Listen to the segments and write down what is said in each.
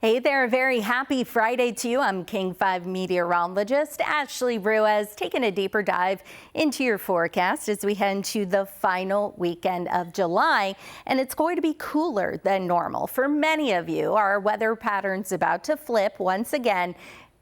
Hey there, a very happy Friday to you. I'm King 5 meteorologist Ashley Ruiz, taking a deeper dive into your forecast as we head into the final weekend of July. And it's going to be cooler than normal. For many of you, our weather pattern's about to flip once again.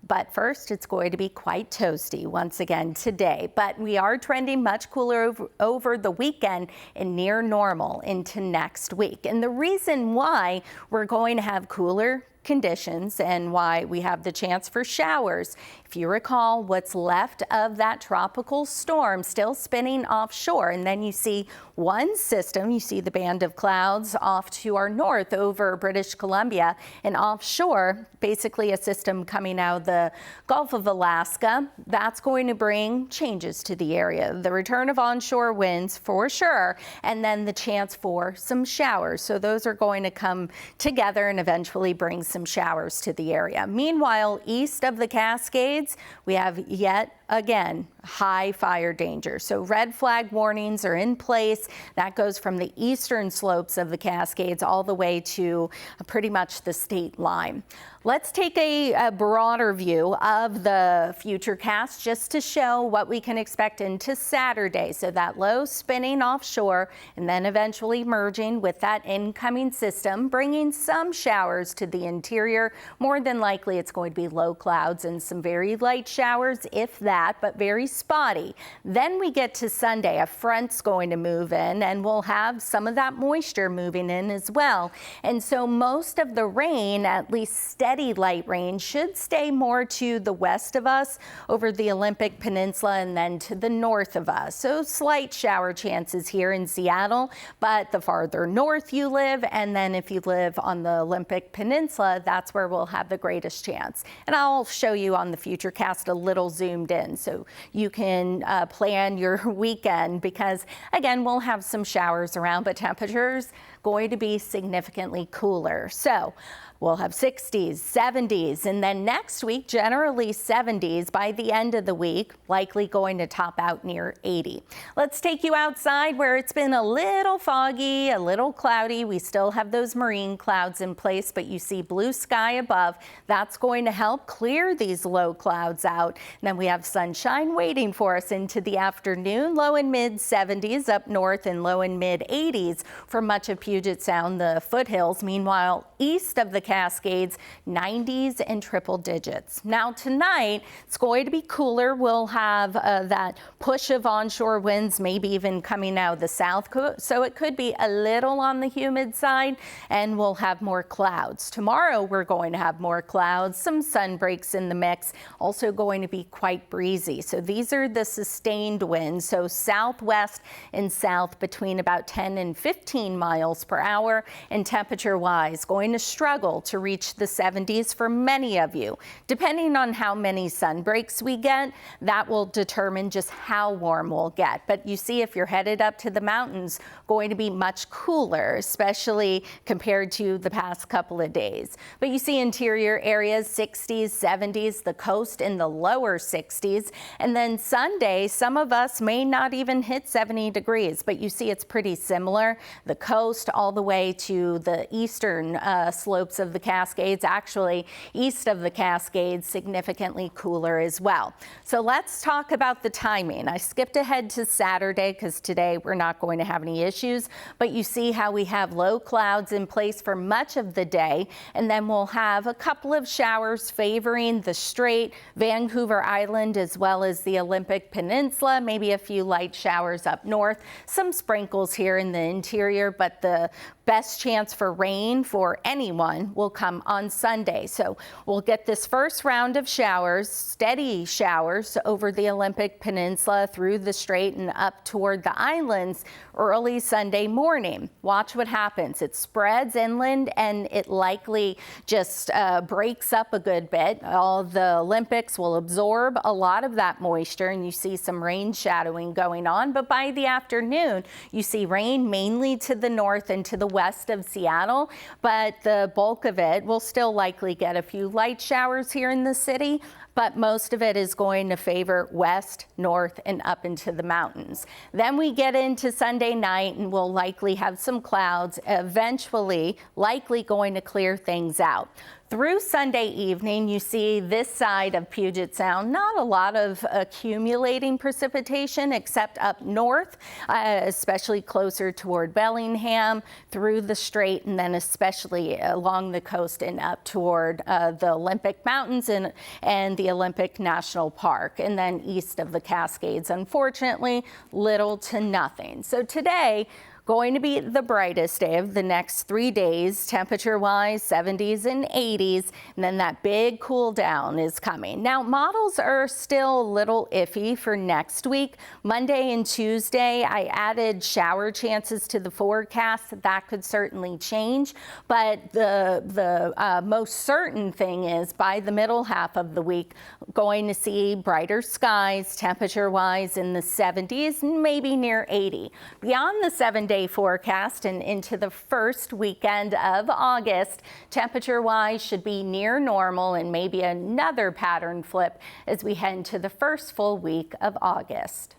But first, it's going to be quite toasty once again today. But we are trending much cooler over the weekend and near normal into next week. And the reason why we're going to have cooler conditions and why we have the chance for showers. If you recall, what's left of that tropical storm still spinning offshore, and then you see one system, you see the band of clouds off to our north over British Columbia, and offshore, basically a system coming out of the Gulf of Alaska. That's going to bring changes to the area. The return of onshore winds for sure, and then the chance for some showers. So those are going to come together and eventually bring some showers to the area. Meanwhile, east of the Cascades, we have yet again high fire danger. So red flag warnings are in place. That goes from the eastern slopes of the Cascades all the way to pretty much the state line. Let's take a broader view of the futurecast just to show what we can expect into Saturday. So that low spinning offshore and then eventually merging with that incoming system, bringing some showers to the interior. More than likely, it's going to be low clouds and some very light showers, if that, but very spotty. Then we get to Sunday, a front's going to move in and we'll have some of that moisture moving in as well. And so most of the rain, at least steady light rain, should stay more to the west of us over the Olympic Peninsula and then to the north of us. So slight shower chances here in Seattle, but the farther north you live, and then if you live on the Olympic Peninsula, that's where we'll have the greatest chance. And I'll show you on the futurecast a little zoomed in so you can plan your weekend, because again, we'll have some showers around, but temperatures going to be significantly cooler. So we'll have 60s, 70s, and then next week, generally 70s by the end of the week, likely going to top out near 80. Let's take you outside where it's been a little foggy, a little cloudy. We still have those marine clouds in place, but you see blue sky above. That's going to help clear these low clouds out. And then we have sunshine waiting for us into the afternoon, low and mid 70s up north and low and mid 80s for much of Puget Sound, the foothills. Meanwhile, east of the Cascades, 90s and triple digits. Now tonight, it's going to be cooler. We'll have that push of onshore winds, maybe even coming out of the south. So it could be a little on the humid side, and we'll have more clouds. Tomorrow, we're going to have more clouds, some sun breaks in the mix, also going to be quite breezy. So these are the sustained winds. So southwest and south between about 10 and 15 miles per hour, and temperature wise, going to struggle to reach the 70s for many of you. Depending on how many sun breaks we get, that will determine just how warm we'll get. But you see, if you're headed up to the mountains, going to be much cooler, especially compared to the past couple of days. But you see interior areas, 60s, 70s, the coast in the lower 60s. And then Sunday, some of us may not even hit 70 degrees, but you see it's pretty similar. The coast all the way to the eastern slopes of the Cascades, actually east of the Cascades, significantly cooler as well. So let's talk about the timing. I skipped ahead to Saturday because today we're not going to have any issues, but you see how we have low clouds in place for much of the day, and then we'll have a couple of showers favoring the Strait, Vancouver Island, as well as the Olympic Peninsula, maybe a few light showers up north, some sprinkles here in the interior, but the best chance for rain for anyone will come on Sunday. So we'll get this first round of showers, steady showers over the Olympic Peninsula through the Strait and up toward the islands early Sunday morning. Watch what happens. It spreads inland and it likely just breaks up a good bit. All the Olympics will absorb a lot of that moisture and you see some rain shadowing going on. But by the afternoon, you see rain mainly to the north and to the west of Seattle, but the bulk of it will still likely get a few light showers here in the city, but most of it is going to favor west, north, and up into the mountains. Then we get into Sunday night and we'll likely have some clouds, eventually likely going to clear things out. Through Sunday evening, you see this side of Puget Sound, not a lot of accumulating precipitation except up north, especially closer toward Bellingham, through the Strait, and then especially along the coast and up toward the Olympic Mountains and the Olympic National Park, and then east of the Cascades. Unfortunately, little to nothing. So today, going to be the brightest day of the next 3 days, temperature-wise, 70s and 80s, and then that big cool down is coming. Now, models are still a little iffy for next week. Monday and Tuesday, I added shower chances to the forecast. That could certainly change, but the most certain thing is by the middle half of the week, going to see brighter skies, temperature-wise in the 70s, maybe near 80. Beyond the 7-day forecast and into the first weekend of August, temperature-wise should be near normal and maybe another pattern flip as we head into the first full week of August.